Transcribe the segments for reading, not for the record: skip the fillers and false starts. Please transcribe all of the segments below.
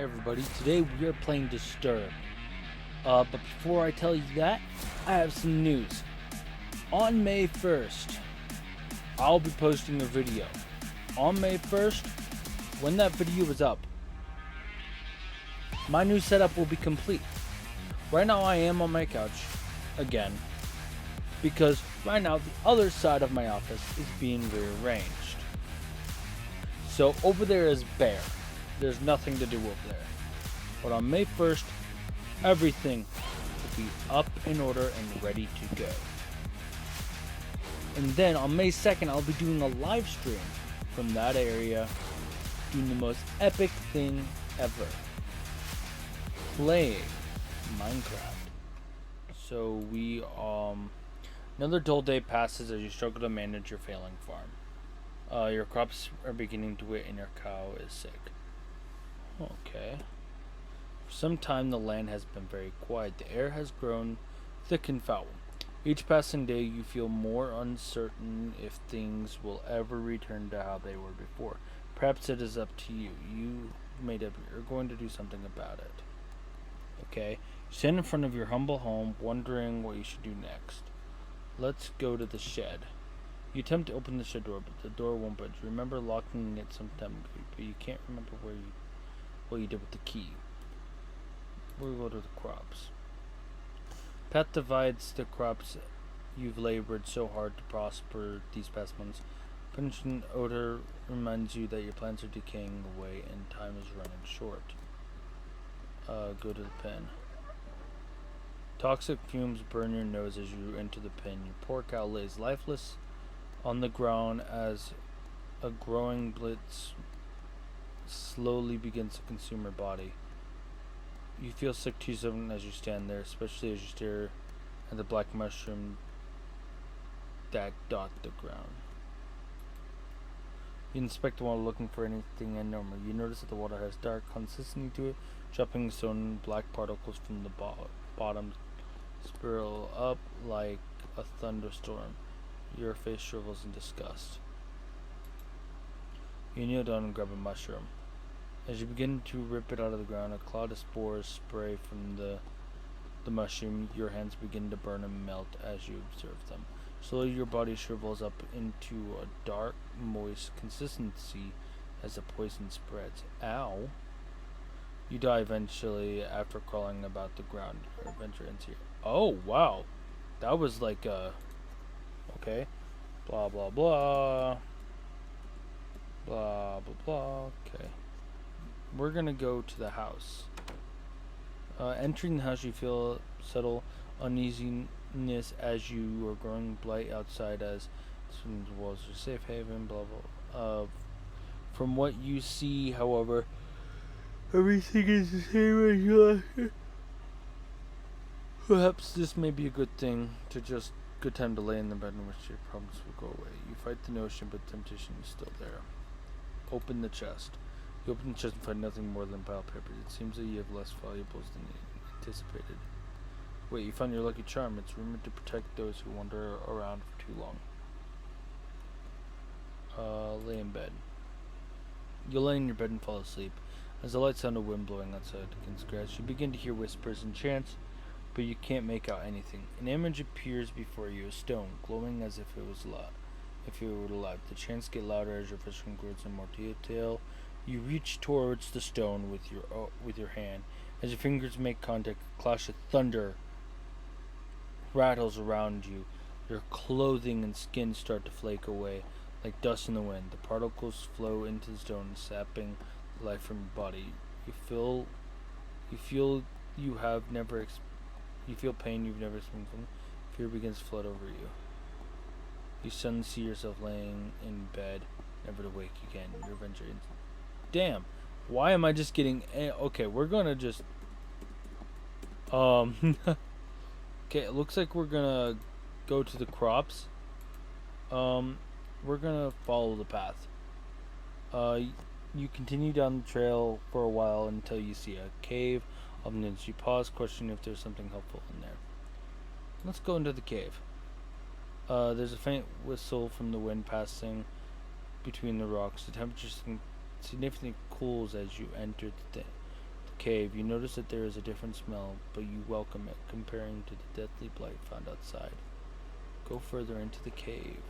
Hey everybody, today we are playing Disturbed. But before I tell you that, I have some news. On May 1st, I'll be posting a video. On May 1st, when that video is up, my new setup will be complete. Right now I am on my couch, again, because right now the other side of my office is being rearranged. So over there is bare. There's nothing to do over there. But on May 1st, everything will be up in order and ready to go. And then on May 2nd, I'll be doing a live stream from that area, doing the most epic thing ever. Playing Minecraft. So another dull day passes as you struggle to manage your failing farm. Your crops are beginning to wit and your cow is sick. Okay. For some time the land has been very quiet. The air has grown thick and foul. Each passing day you feel more uncertain if things will ever return to how they were before. Perhaps it is up to you. You made up. You're going to do something about it. Okay. You stand in front of your humble home wondering what you should do next. Let's go to the shed. You attempt to open the shed door, but the door won't budge. You remember locking it sometime, but you can't remember what you did with the key. We'll go to the crops. Path divides the crops you've labored so hard to prosper these past months. Pungent odor reminds you that your plants are decaying away and time is running short. Go to the pen. Toxic fumes burn your nose as you enter the pen. Your poor cow lays lifeless on the ground as a growing blitz slowly begins to consume her body. You feel sick to yourself as you stand there, especially as you stare at the black mushroom that dot the ground. You inspect the water looking for anything abnormal. You notice that the water has dark consistency to it, dropping stone black particles from the bottom spiral up like a thunderstorm. Your face shrivels in disgust. You kneel down and grab a mushroom. As you begin to rip it out of the ground, a cloud of spores spray from the mushroom. Your hands begin to burn and melt as you observe them. Slowly your body shrivels up into a dark, moist consistency as the poison spreads. Ow! You die eventually after crawling about the ground. Your adventure ends here. Oh, wow! That was like a... Okay. Blah, blah, blah. Blah, blah, blah. Okay. We're gonna go to the house. Entering the house, you feel subtle uneasiness as you are growing blight outside as the walls are safe haven, blah, blah. From what you see, however, everything is the same as you left it. Perhaps this may be a good thing to just good time to lay in the bed in which your problems will go away. You fight the notion, but temptation is still there. Open the chest. You open the chest and find nothing more than pile papers. It seems that you have less valuables than you anticipated. Wait, you found your lucky charm. It's rumored to protect those who wander around for too long. Lay in bed. You lay in your bed and fall asleep. As the light sound of wind blowing outside against grass, you begin to hear whispers and chants, but you can't make out anything. An image appears before you, a stone, glowing as if it was alive. If it were alive, the chants get louder as your vision grows in more detail. You reach towards the stone with your hand. As your fingers make contact, a clash of thunder rattles around you. Your clothing and skin start to flake away like dust in the wind. The particles flow into the stone, sapping life from your body. You feel pain you've never experienced. Fear begins to flood over you. You suddenly see yourself laying in bed, never to wake again. Your adventure ends. Damn. Why am I just getting... Okay, we're gonna just... Okay, it looks like we're gonna go to the crops. We're gonna follow the path. You continue down the trail for a while until you see a cave. Often you pause, questioning if there's something helpful in there. Let's go into the cave. There's a faint whistle from the wind passing between the rocks. The temperature significantly cools as you enter the cave, you notice that there is a different smell, but you welcome it, comparing to the deathly blight found outside. Go further into the cave.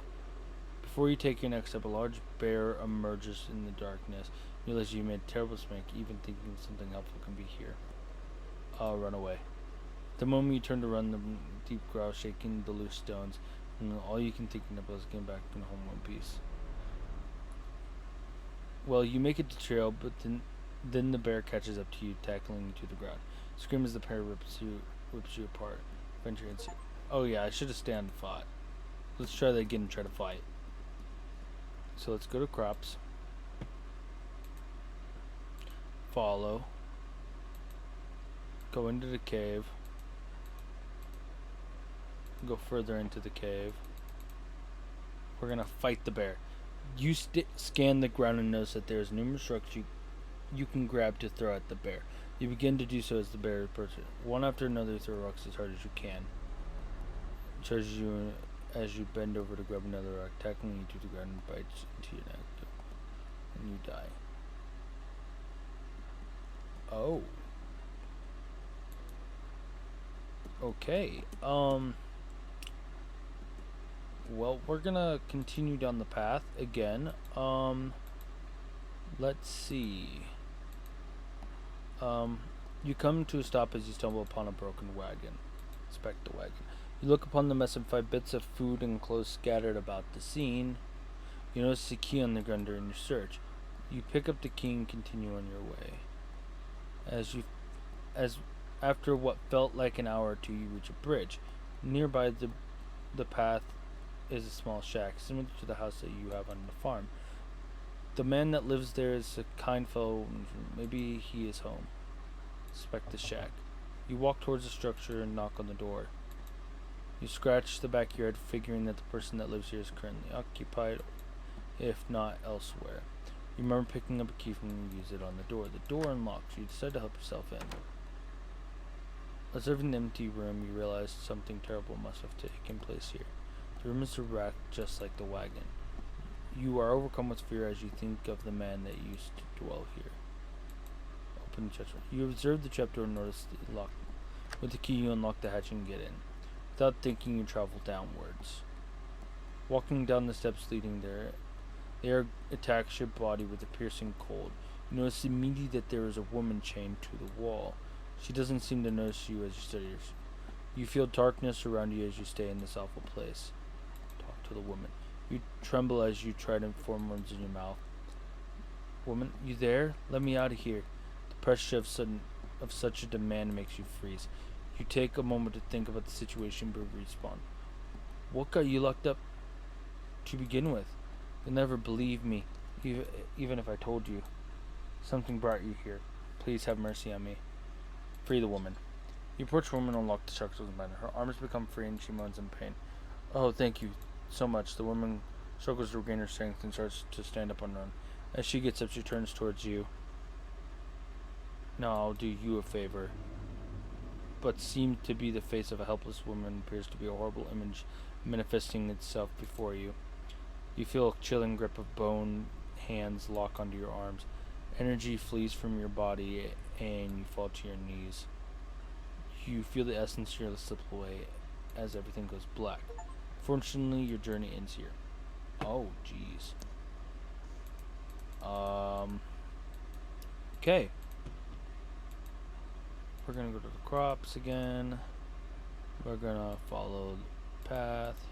Before you take your next step, a large bear emerges in the darkness. You realize you made a terrible mistake, even thinking something helpful can be here. Run away. The moment you turn to run, the deep growl shaking the loose stones, and all you can think about is getting back home in one piece. Well, you make it to trail, but then the bear catches up to you, tackling you to the ground. Scream as the bear rips you apart. Venture into. Oh yeah, I should have stayed on the fought. Let's try that again and try to fight. So let's go to crops. Follow. Go into the cave. Go further into the cave. We're gonna fight the bear. You scan the ground and notice that there's numerous rocks you can grab to throw at the bear. You begin to do so as the bear approaches. One after another, throw rocks as hard as you can. It charges you as you bend over to grab another rock, tackling you to the ground and bites into your neck. And you die. Oh. Okay. Well, we're gonna continue down the path again. Let's see. You come to a stop as you stumble upon a broken wagon. Inspect the wagon. You look upon the mess and find bits of food and clothes scattered about the scene. You notice a key on the ground during your search. You pick up the key and continue on your way. After what felt like an hour or two, you reach a bridge. Nearby the path is a small shack, similar to the house that you have on the farm. The man that lives there is a kind fellow. Maybe he is home. Inspect the shack. You walk towards the structure and knock on the door. You scratch the back of your head, figuring that the person that lives here is currently occupied, if not elsewhere. You remember picking up a key from and use it on the door. The door unlocks. You decide to help yourself in. Observing the empty room, you realize something terrible must have taken place here. The room is wrecked just like the wagon. You are overcome with fear as you think of the man that used to dwell here. Open the chest. You observe the trapdoor and notice the lock. With the key, you unlock the hatch and get in. Without thinking, you travel downwards. Walking down the steps leading there, the air attacks your body with a piercing cold. You notice immediately that there is a woman chained to the wall. She doesn't seem to notice you as you study her. You feel darkness around you as you stay in this awful place. Talk to the woman. You tremble as you try to form words in your mouth. Woman, you there? Let me out of here. The pressure of such a demand makes you freeze. You take a moment to think about the situation but respond. What got you locked up to begin with? You'll never believe me, even if I told you. Something brought you here. Please have mercy on me. Free the woman. You approach the woman and unlock the shackles behind her. Her arms become free and she moans in pain. Oh, thank you so much. The woman struggles to regain her strength and starts to stand up on her own. As she gets up, she turns towards you. Now I'll do you a favor. But seemed to be the face of a helpless woman appears to be a horrible image manifesting itself before you. You feel a chilling grip of bone hands lock onto your arms. Energy flees from your body and you fall to your knees. You feel the essence here slip away as everything goes black. Fortunately, your journey ends here. Oh, jeez. Okay. We're gonna go to the crops again. We're gonna follow the path.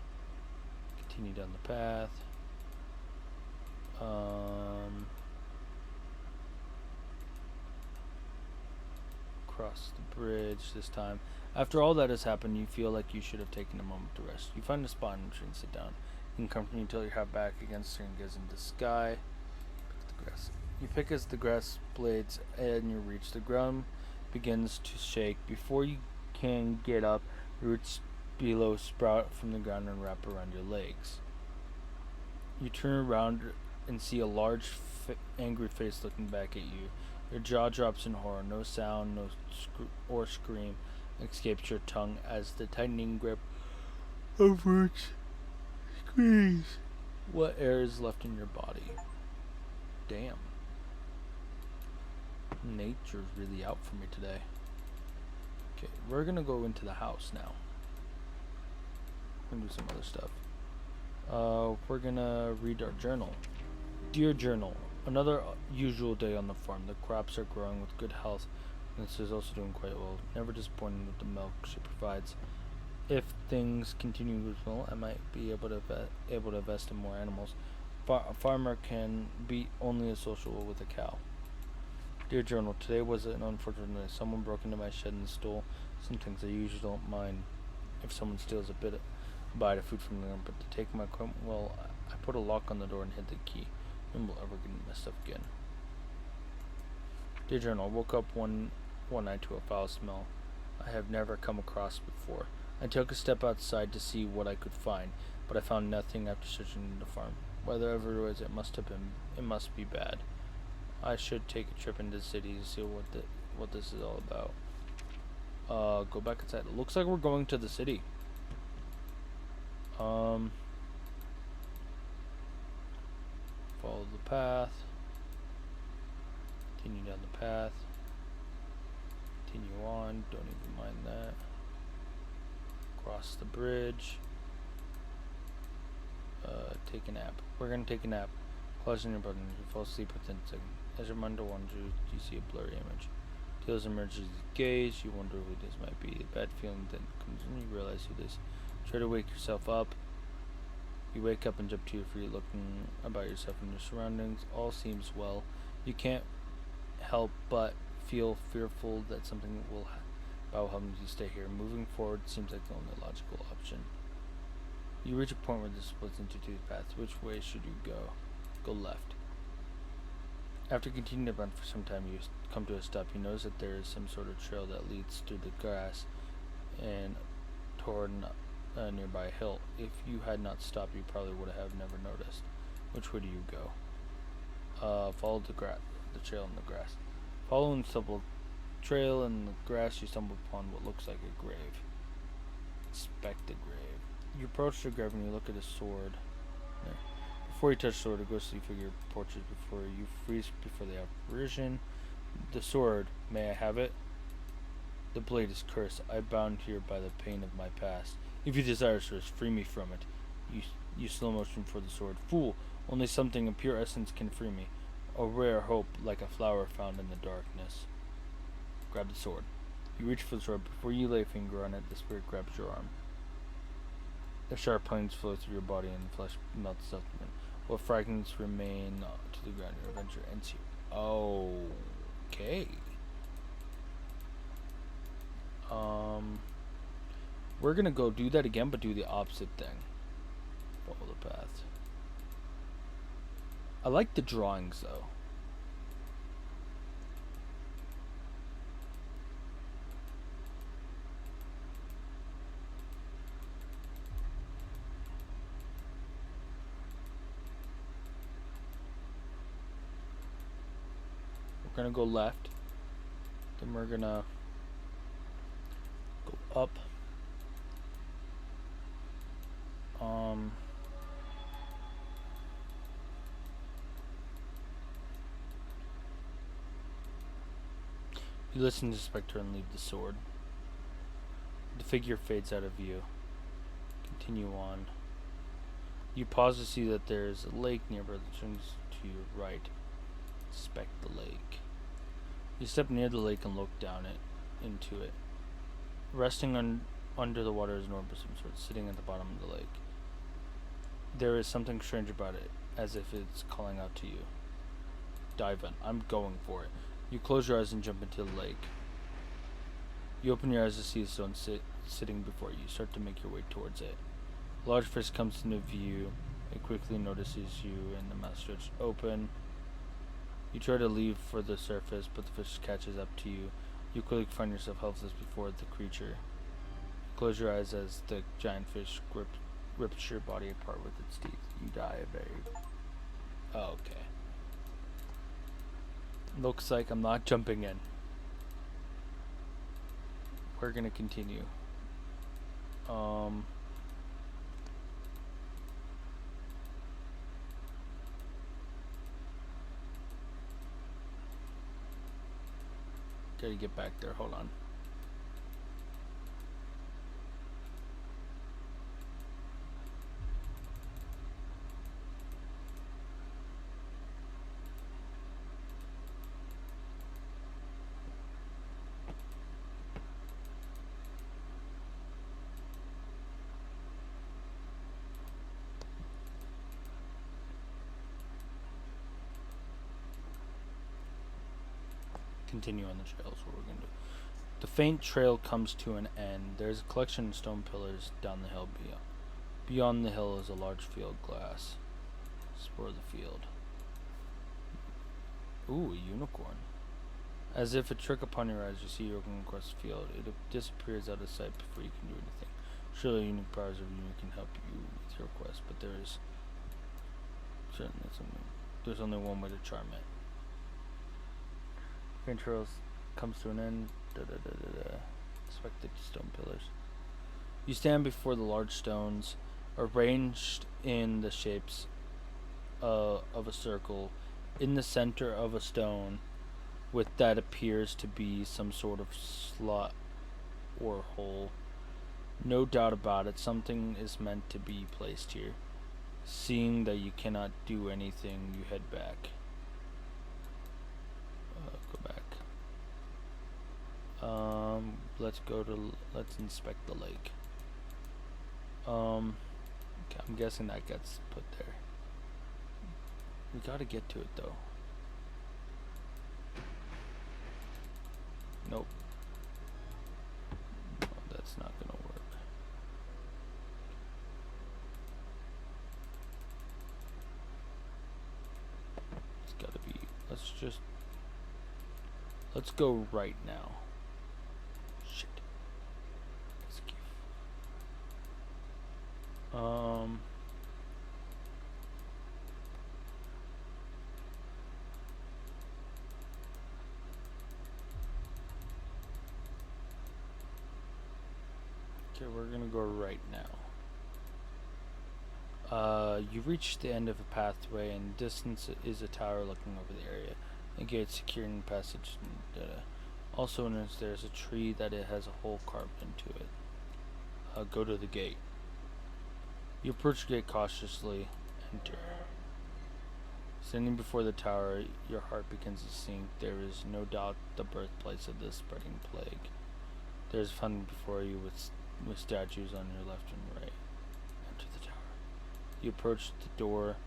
Continue down the path. Cross the bridge this time. After all that has happened, you feel like you should have taken a moment to rest. You find a spot and sit down. You can comfortably tilt your head back against her and gaze into the sky. Pick the grass. You pick as the grass blades and you reach the ground begins to shake. Before you can get up, roots below sprout from the ground and wrap around your legs. You turn around and see a large, angry face looking back at you. Your jaw drops in horror. No sound, or scream escapes your tongue as the tightening grip of roots squeeze what air is left in your body. Damn. Nature's really out for me today. Okay, we're gonna go into the house now. We're gonna do some other stuff. We're gonna read our journal. Dear Journal, another usual day on the farm. The crops are growing with good health, and this is also doing quite well. Never disappointed with the milk she provides. If things continue as well, I might be able to invest in more animals. A farmer can be only as sociable with a cow. Dear Journal, today was an unfortunate day. Someone broke into my shed and stole some things. I usually don't mind if someone steals a bite of food from them, but to take my equipment, well, I put a lock on the door and hid the key. No one will ever get messed up again. Dear Journal, I woke up one night to a foul smell I have never come across before. I took a step outside to see what I could find, but I found nothing after searching the farm. Whatever it was, it must be bad. I should take a trip into the city to see what this is all about. Go back inside. It looks like we're going to the city. Follow the path. Continue down the path. Continue on. Don't even mind that. Cross the bridge. Take a nap. We're gonna take a nap. Closing your button. You fall asleep within a second. As your mind wanders, you see a blurry image. Tails emerges gaze. You wonder who this might be. A bad feeling then comes and you realize who this is. Try to wake yourself up. You wake up and jump to your feet, looking about yourself and your surroundings. All seems well. You can't help but feel fearful that something will happen if you stay here. Moving forward seems like the only logical option. You reach a point where this splits into two paths. Which way should you go? Go left. After continuing to run for some time, you come to a stop. You notice that there is some sort of trail that leads through the grass and toward a nearby hill. If you had not stopped, you probably would have never noticed. Which way do you go? Follow the trail in the grass. Following the trail in the grass, you stumble upon what looks like a grave. Inspect the grave. You approach the grave and you look at a sword. There. Before you touch the sword, a ghostly figure approaches before you. Freeze before the apparition. The sword, may I have it? The blade is cursed. I bound here by the pain of my past. If you desire service, free me from it. You slow motion for the sword. Fool! Only something of pure essence can free me. A rare hope, like a flower found in the darkness. Grab the sword. You reach for the sword. Before you lay a finger on it, the spirit grabs your arm. The sharp planes flow through your body and the flesh melts supplement. What fragments remain to the ground, your adventure ends here. Okay. We're gonna go do that again, but do the opposite thing. Follow the path. I like the drawings though. We're gonna go left. Then we're gonna go up. You listen to the specter and leave the sword. The figure fades out of view. Continue on. You pause to see that there is a lake nearby that turns to your right. Inspect the lake. You step near the lake and look down into it. Resting under the water is an orb of some sort, sitting at the bottom of the lake. There is something strange about it, as if it's calling out to you. Dive in. I'm going for it. You close your eyes and jump into the lake. You open your eyes to see a stone sitting before you. You start to make your way towards it. A large fish comes into view. It quickly notices you and the mouth stretched open. You try to leave for the surface, but the fish catches up to you. You quickly find yourself helpless before the creature. You close your eyes as the giant fish rips your body apart with its teeth. You die okay. Looks like I'm not jumping in. We're gonna continue. Gotta get back there. Hold on. Continue on the trail is what we're gonna do. The faint trail comes to an end. There's a collection of stone pillars down the hill beyond. Beyond the hill is a large field glass. Explore the field. Ooh, a unicorn. As if a trick upon your eyes, you see looking across the field. It disappears out of sight before you can do anything. Surely unique powers of you can help you with your quest, but there's certainly something. There's only one way to charm it. Faint trail comes to an end. Expected stone pillars. You stand before the large stones, arranged in the shapes of a circle, in the center of a stone, with that appears to be some sort of slot or hole. No doubt about it, something is meant to be placed here. Seeing that you cannot do anything, you head back. Go back. Let's inspect the lake. Okay, I'm guessing that gets put there. We gotta get to it though. Nope. No, that's not gonna work. It's gotta be. Let's go right now. Shit. Excuse. Okay, we're gonna go right now. You reach the end of a pathway, and distance is a tower looking over the area. A gate securing passage. Also notice there's a tree that it has a hole carved into it. Go to the gate. You approach the gate cautiously. Enter. Standing before the tower, your heart begins to sink. There is no doubt the birthplace of this spreading plague. There is a fountain before you with statues on your left and right. Enter the tower. You approach the door.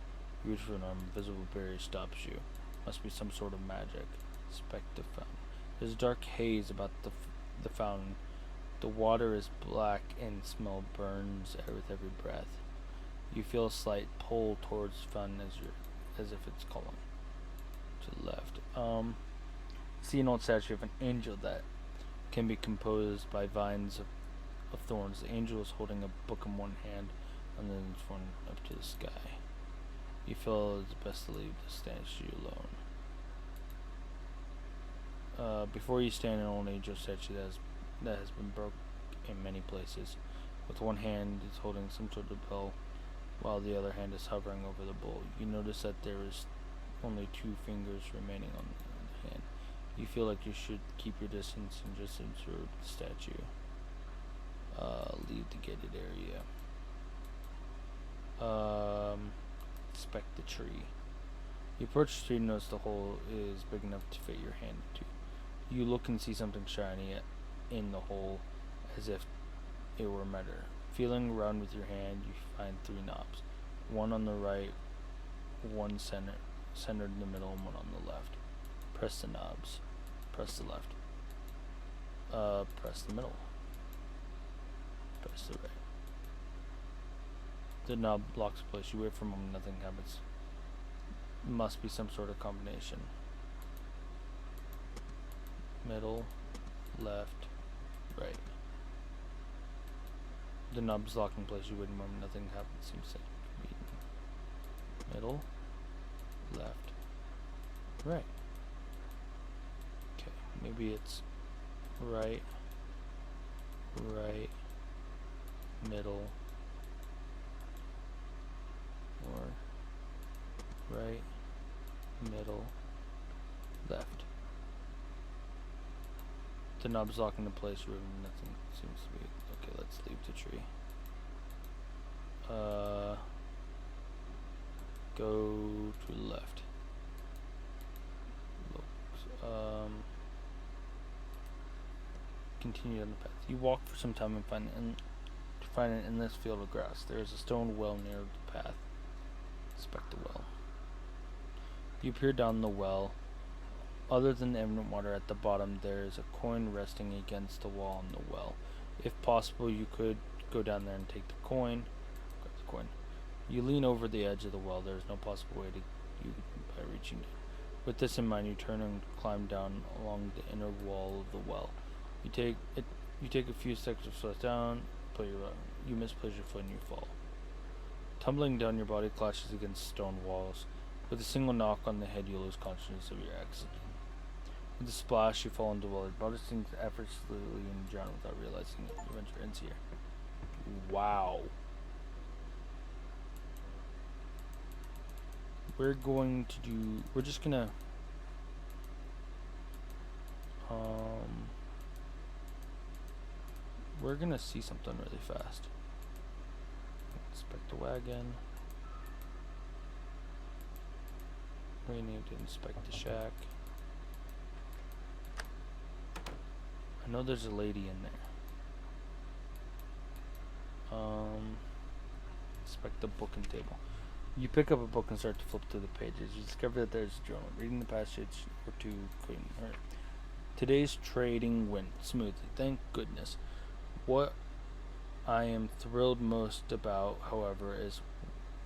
You reach for an invisible barrier stops you. Must be some sort of magic. Inspect the fountain. There's a dark haze about the fountain. The water is black and smell burns with every breath. You feel a slight pull towards the fountain as if it's calling. To the left. See an old statue of an angel that can be composed by vines of thorns. The angel is holding a book in one hand and then it's one up to the sky. You feel it's best to leave the statue alone. Before you stand an old angel statue that has been broke in many places. With one hand it's holding some sort of bell, while the other hand is hovering over the bowl. You notice that there is only 2 fingers remaining on the hand. You feel like you should keep your distance and just observe the statue. Leave the gated area. Inspect the tree. You approach the tree and notice the hole is big enough to fit your hand into. You look and see something shiny in the hole, as if it were metal. Feeling around with your hand, you find 3 knobs. One on the right, one centered in the middle, and one on the left. Press the knobs. Press the left. Press the middle. Press the right. The knob locks in place. You wait for a moment, nothing happens. Must be some sort of combination. Middle, left, right. The knob's locked in place. You wait a moment, nothing happens. Seems to be middle, left, right. Okay, maybe it's right, middle, or right, middle, left. The knob's locked into place. Nothing seems to be. Okay, let's leave the tree. Go to the left. Continue on the path. You walk for some time and find an endless field of grass. There is a stone well near the path. Inspect the well. You peer down the well. Other than the evident water at the bottom, there is a coin resting against the wall in the well. If possible, you could go down there and take the coin. Grab the coin. You lean over the edge of the well. There is no possible way to you by reaching it. With this in mind, you turn and climb down along the inner wall of the well. You take a few steps of slow down. You misplace your foot and you fall. Tumbling down, your body clashes against stone walls. With a single knock on the head, you lose consciousness of your accident. With a splash, you fall into the well. Your body sinks effortlessly and drown without realizing it. Your adventure ends here. Wow. We're just gonna we're gonna see something really fast. Inspect the wagon. We need to inspect the shack. I know there's a lady in there. Inspect the book and table. You pick up a book and start to flip through the pages. You discover that there's a journal. Reading the passage or two couldn't hurt. Today's trading went smoothly, thank goodness. What I am thrilled most about, however, is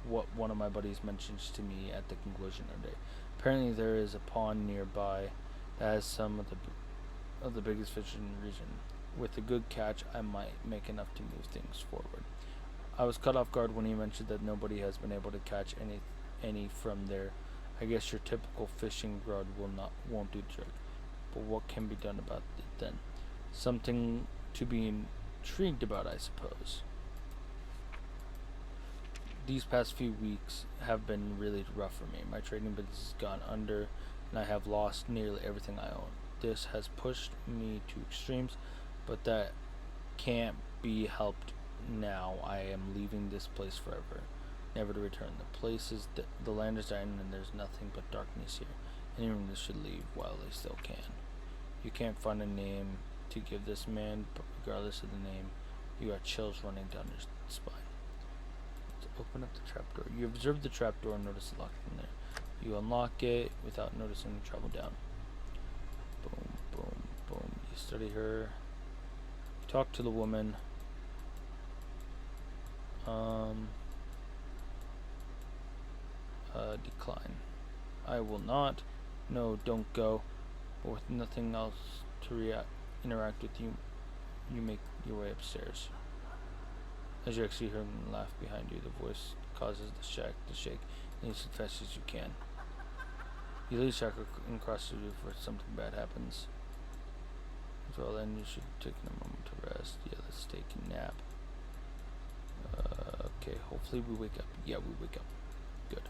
what one of my buddies mentions to me at the conclusion of the day. Apparently there is a pond nearby that has some of the biggest fish in the region. With a good catch, I might make enough to move things forward. I was caught off guard when he mentioned that nobody has been able to catch any from there. I guess your typical fishing rod won't do the trick. But what can be done about it then? Something to be intrigued about, I suppose. These past few weeks have been really rough for me. My trading business has gone under, and I have lost nearly everything I own. This has pushed me to extremes, but that can't be helped now. I am leaving this place forever, never to return. The land is dying, and there's nothing but darkness here. Anyone should leave while they still can. You can't find a name to give this man, but regardless of the name, you got chills running down your spine. Open up the trapdoor. You observe the trapdoor and notice the lock in there. You unlock it without noticing and travel down. Boom, boom, boom. You study her. You talk to the woman. Decline. I will not. No, don't go. But with nothing else to interact with you, you make your way upstairs. As you actually hear him laugh behind you, the voice causes the shack to shake, and you as fast as you can. You leave the shack and cross the roof where something bad happens. Well, then you should take a moment to rest. Yeah, let's take a nap. Okay, hopefully we wake up. Yeah, we wake up. Good.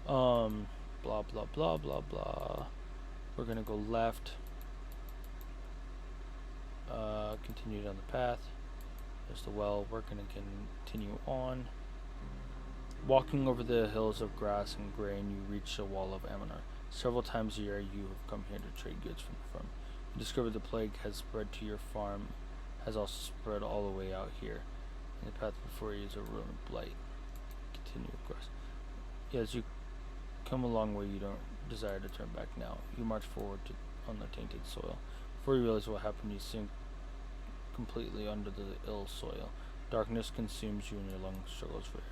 Blah, blah, blah, blah, blah. We're gonna go left. Continue down the path. There's the well. We're going to continue on. Walking over the hills of grass and grain, you reach the wall of Amanar. Several times a year you have come here to trade goods from the farm. You discover the plague has spread to your farm, has also spread all the way out here. And the path before you is a ruined blight. Continue across. As you come a long way, you don't desire to turn back now. You march forward on the tainted soil. Before you realize what happened, you sink completely under the ill soil. Darkness consumes you and your lungs struggles for air.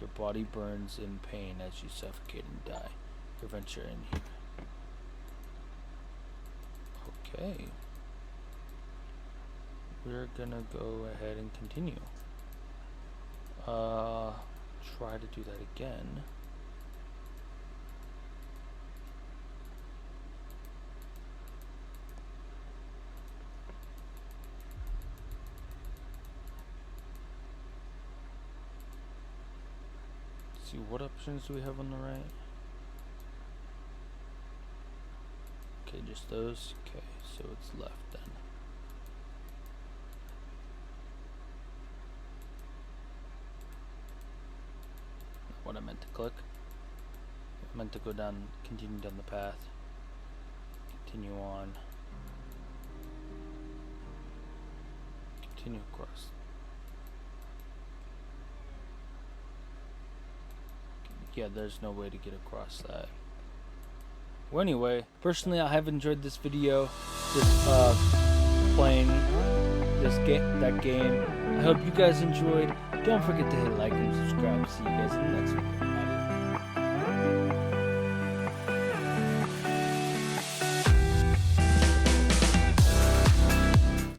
Your body burns in pain as you suffocate and die. Your venture in here. Okay. We're gonna go ahead and continue. Try to do that again. See, what options do we have on the right? Okay, just those. Okay, so it's left then. click. I meant to go down, continue down the path. Continue on. Continue across. Yeah, there's no way to get across that. Well, anyway, personally, I have enjoyed this video, playing that game. I hope you guys enjoyed. Don't forget to hit like and subscribe. See you guys in the next video.